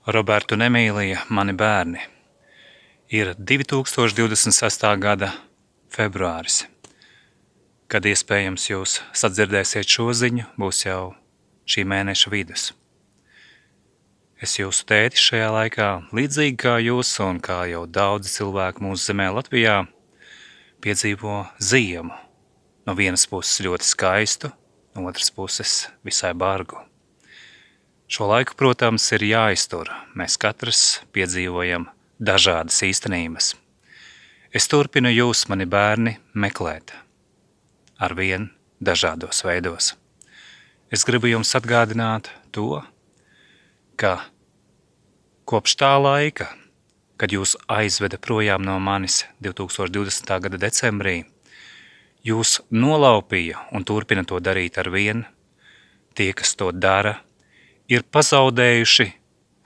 Robertu un Emīlija, mani bērni, ir 2026. gada februāris. Kad iespējams jūs sadzirdēsiet šo ziņu, būs jau šī mēneša vidus. Es jūsu tētis šajā laikā, līdzīgi kā jūs un kā jau daudzi cilvēki mūsu zemē Latvijā, piedzīvo ziemu. No vienas puses ļoti skaistu, no otras puses visai bargu. Šo laiku, protams, ir jāiztur. Mēs katrs piedzīvojam dažādas īstenības. Es turpinu jūs, mani bērni, meklēt. Arvien dažādos veidos. Es gribu jums atgādināt to, ka kopš tā laika, kad jūs aizveda projām no manis 2020. gada decembrī, jūs nolaupīja un turpina to darīt arvien. Tie, kas to dara, ir pazaudējuši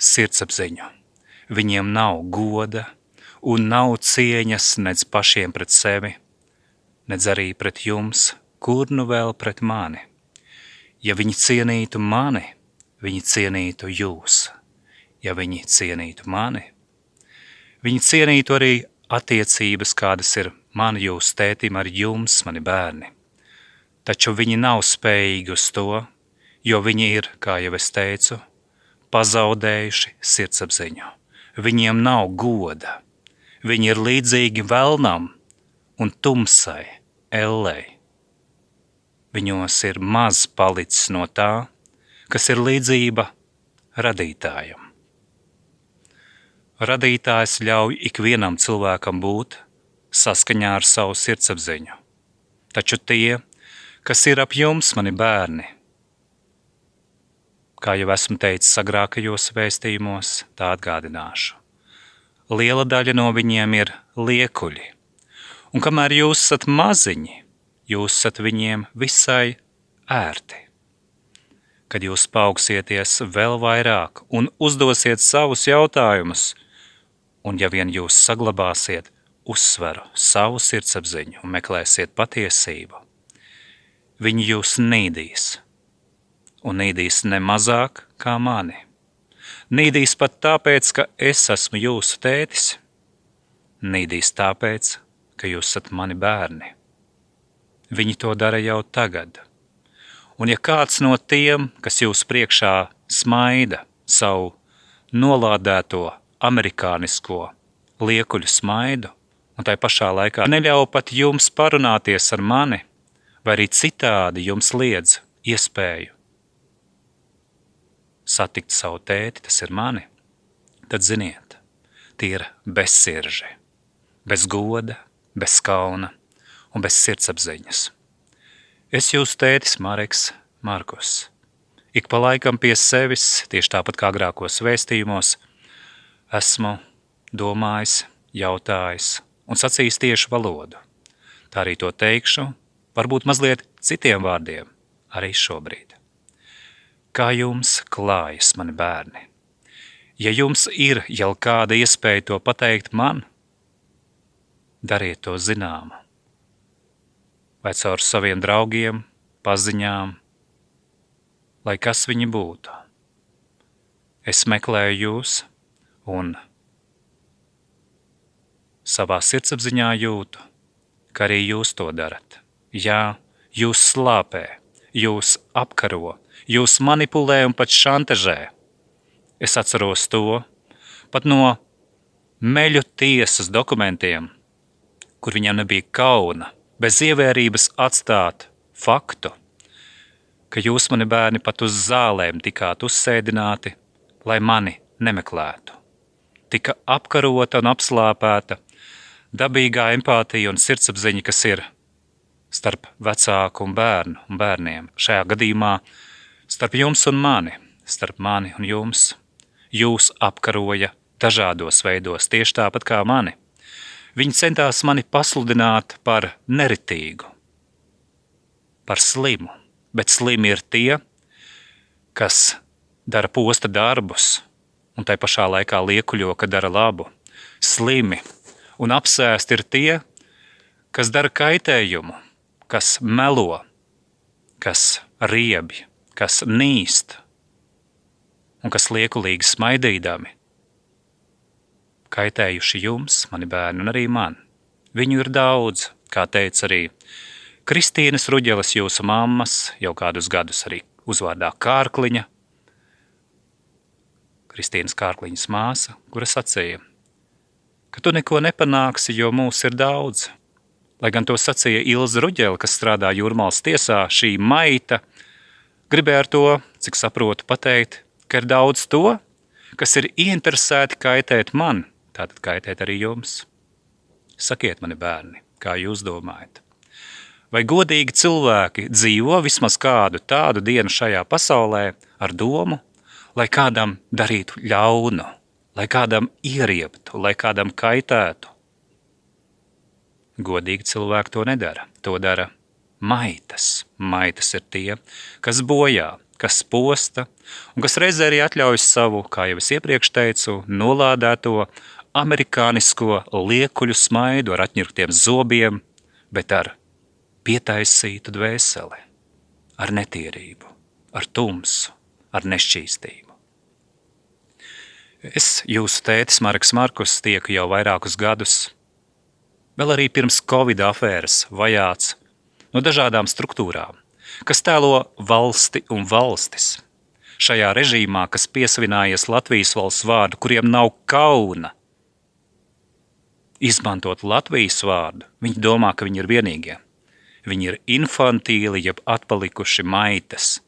sirdsapziņu. Viņiem nav goda un nav cieņas nec pašiem pret sevi, nec arī pret jums, kur nu vēl pret mani. Ja viņi cienītu mani, viņi cienītu jūs. Ja viņi cienītu mani, viņi cienītu arī attiecības, kādas ir man jūs tētim ar jums, mani bērni. Taču viņi nav spējīgi uz to, jo viņi ir, kā jau es teicu, pazaudējuši sirdsapziņu. Viņiem nav goda. Viņi ir līdzīgi velnam un tumsai, ellei. Viņos ir maz palicis no tā, kas ir līdzība radītājam. Radītājs ļauj ikvienam cilvēkam būt saskaņā ar savu sirdsapziņu. Taču tie, kas ir ap jums, mani bērni, kā jau esmu teicis agrākajos vēstījumos, tā atgādināšu. Liela daļa no viņiem ir liekuļi, un kamēr jūs esat maziņi, jūs esat viņiem visai ērti. Kad jūs paaugstieties vēl vairāk un uzdosiet savus jautājumus, un ja vien jūs saglabāsiet uzsveru savu sirdsapziņu un meklēsiet patiesību, viņi jūs nīdīs. Un nīdīs ne mazāk kā mani. Nīdīs pat tāpēc, ka es esmu jūsu tētis. Nīdīs tāpēc, ka jūs esat mani bērni. Viņi to dara jau tagad. Un ja kāds no tiem, kas jūs priekšā smaida savu nolādēto amerikānisko liekuļu smaidu, un tai pašā laikā neļauj pat jums parunāties ar mani, vai arī citādi jums liedz iespēju satikt savu tēti, tas ir mani, tad ziniet, tie ir bezsirži, bez goda, bez kauna un bez sirdsapziņas. Es jūsu tētis Mareks Markus. Ik pa laikam pie sevis, tieši tāpat kā agrākos vēstījumos, esmu domājis, jautājis un sacījis tiešu valodu. Tā arī to teikšu, varbūt mazliet citiem vārdiem, arī šobrīd. Kā jums klājas, mani bērni? Ja jums ir jau kāda iespēja to pateikt man, dariet to zināmu. Vai caur saviem draugiem, paziņām, lai kas viņi būtu. Es meklēju jūs un savā sirdsapziņā jūtu, ka arī jūs to darat. Jā, jūs slāpē, jūs apkaro, jūs manipulē un pat šantažē. Es atceros to pat no meļu tiesas dokumentiem, kur viņam nebija kauna, bez ievērības atstāt faktu, ka jūs, mani bērni, pat uz zālēm tikāt uzsēdināti, lai mani nemeklētu. Tika apkarota un apslāpēta dabīgā empātija un sirdsapziņa, kas ir starp vecāku un bērnu un bērniem. Šajā gadījumā starp jums un mani, starp mani un jums, jūs apkaroja dažādos veidos, tieši tāpat kā mani. Viņi centās mani pasludināt par neritīgu, par slimu, bet slimi ir tie, kas dara posta darbus un tai pašā laikā liekuļo, ka dara labu. Slimi un apsēsti ir tie, kas dara kaitējumu, kas melo, kas riebj, kas nīst. un kas liekulīgi smaidīdami kaitējuši jums, mani bērni, un arī man. Viņu ir daudz, kā teica arī Kristīnas Ruģeles, jūsu mammas, jau kādus gadus arī uzvārdā Kārkliņa, Kristīnas Kārkliņas māsa, kura sacīja, ka tu neko nepanāksi, jo mūs ir daudz. Lai gan to sacīja Ilze Ruģele, kas strādā Jūrmalas tiesā, šī maita gribēja ar to, cik saprotu, pateikt, ka ir daudz to, kas ir ieinteresēti kaitēt man, tātad kaitēt arī jums. Sakiet, mani bērni, kā jūs domājat? Vai godīgi cilvēki dzīvo vismaz kādu tādu dienu šajā pasaulē ar domu, lai kādam darītu ļaunu, lai kādam ieriebtu, lai kādam kaitētu? Godīgi cilvēki to nedara. To dara maitas. Maitas ir tie, kas bojā, kas posta un kas reizē arī atļauj savu, kā jau es iepriekš teicu, nolādēto amerikānisko liekuļu smaidu ar atņirktiem zobiem, bet ar pietaisītu dvēseli, ar netīrību, ar tumsu, ar nešķīstību. Es, jūsu tētis Marks Markus, tieku jau vairākus gadus, vēl arī pirms Covid afēras vajāts no dažādām struktūrām, kas tēlo valsti un valstis. Šajā režīmā, kas piesavinājies Latvijas valsts vārdu, kuriem nav kauna izmantot Latvijas vārdu, viņi domā, ka viņi ir vienīgie. Viņi ir infantīli, jeb atpalikuši maitas,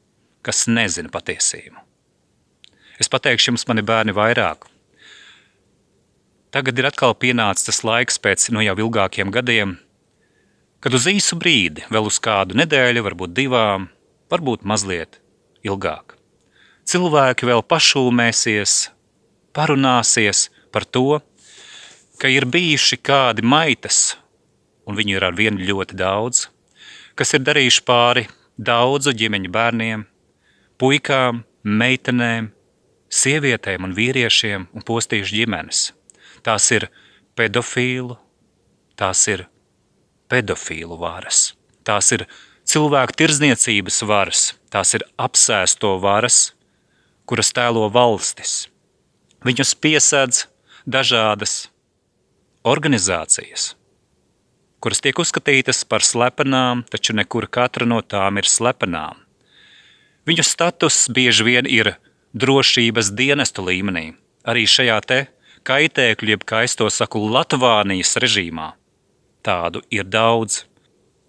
kas nezina patiesību. Es pateikšu jums, mani bērni, vairāk. Tagad ir atkal pienācis tas laiks pēc jau ilgākiem gadiem, kad uz īsu brīdi, vēl uz kādu nedēļu, varbūt 2, varbūt mazliet ilgāk. Cilvēki vēl pašūmēsies, parunāsies par to, ka ir bijuši kādi maitas, un viņu ir ar vienu ļoti daudz, kas ir darījuši pāri daudzu ģimeņu bērniem, puikām, meitenēm, sievietēm un vīriešiem un postījuši ģimenes. Tās ir pedofīlu, tās ir pedofīlu varas, tās ir cilvēku tirdzniecības varas, tās ir apsēsto varas, kuras tēlo valstis. Viņus piesedz dažādas organizācijas, kuras tiek uzskatītas par slepenām, taču nekur katra no tām ir slepenām. Viņu status bieži vien ir drošības dienestu līmenī, arī šajā te kaitēkļu, jeb kā es to saku, Latvānijas režīmā. Tādu ir daudz.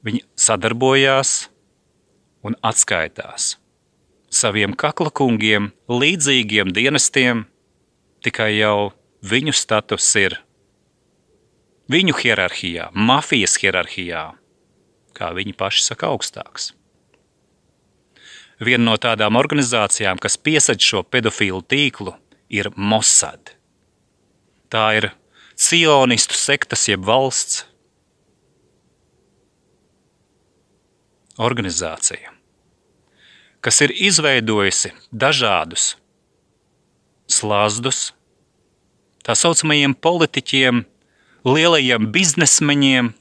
Viņi sadarbojās un atskaitās saviem kaklakungiem, līdzīgiem dienestiem, tikai jau viņu status ir viņu hierarhijā, mafijas hierarhijā, kā viņi paši saka, augstāks. Viena no tādām organizācijām, kas piesaļ šo pedofīlu tīklu, ir Mossad. Tā ir cionistu sektas jeb valsts organizācija, kas ir izveidojusi dažādus slazdus, tā saucamajiem politiķiem, lielajiem biznesmeņiem,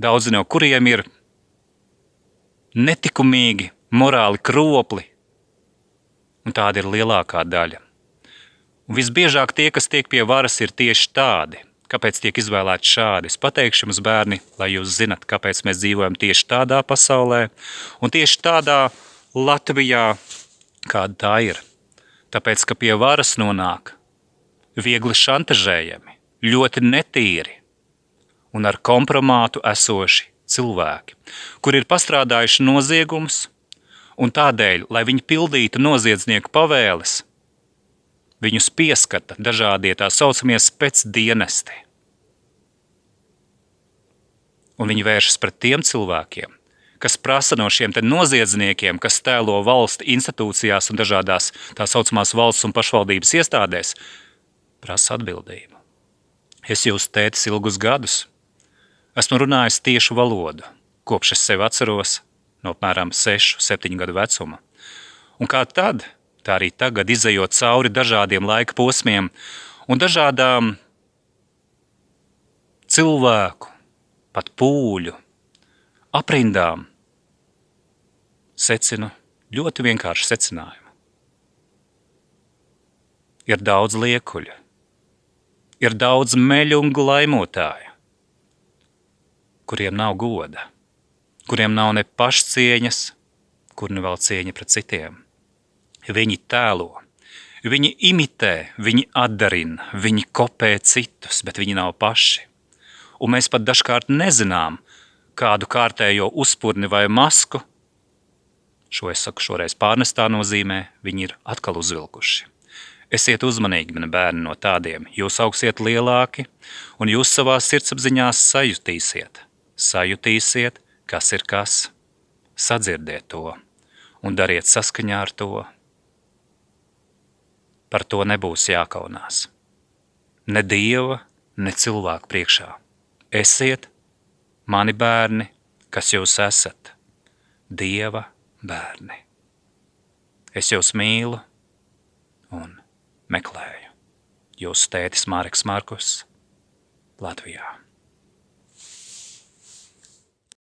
daudzi no kuriem ir netikumīgi, morāli kropli, un tāda ir lielākā daļa. Un visbiežāk tie, kas tiek pie varas, ir tieši tādi. Kāpēc tiek izvēlēti šādi? Es pateikšu jums, bērni, lai jūs zinat, kāpēc mēs dzīvojam tieši tādā pasaulē un tieši tādā Latvijā, kāda tā ir. Tāpēc, ka pie varas nonāk viegli šantažējami, ļoti netīri un ar kompromātu esoši cilvēki, kur ir pastrādājuši noziegumus, un tādēļ, lai viņi pildītu noziedznieku pavēles, viņus pieskata dažādie tā saucamie specdienesti. Un viņi vēršas pret tiem cilvēkiem, kas prasa no šiem te noziedzniekiem, kas tēlo valsti institūcijās un dažādās tā saucamās valsts un pašvaldības iestādēs, prasa atbildību. Es jūsu tētis ilgus gadus esmu runājis tiešu valodu, kopš es sevi atceros no apmēram 6-7 gadu vecuma. Un kā tad, tā arī tagad izejot cauri dažādiem laika posmiem un dažādām cilvēku, pat pūļu, aprindām, secinu ļoti vienkāršu secinājumu. Ir daudz liekuļu, ir daudz meļu un glaimotāju, kuriem nav goda, kuriem nav ne pašcieņas, kur ne vēl cieņa pret citiem. Viņi tēlo, viņi imitē, viņi atdarina, viņi kopē citus, bet viņi nav paši. Un mēs pat dažkārt nezinām, kādu kārtējo uzpurni vai masku, šo es saku šoreiz pārnestā nozīmē, viņi ir atkal uzvilkuši. Esiet uzmanīgi, mani bērni, no tādiem. Jūs augsiet lielāki, un jūs savās sirdsapziņās sajutīsiet, kas ir kas. Sadzirdiet to un dariet saskaņā ar to. Par to nebūs jākaunās. Ne Dieva, ne cilvēku priekšā. Esiet mani bērni, kas jūs esat. Dieva bērni. Es jūs mīlu un meklēju. Jūsu tētis Mareks Markus, Latvijā.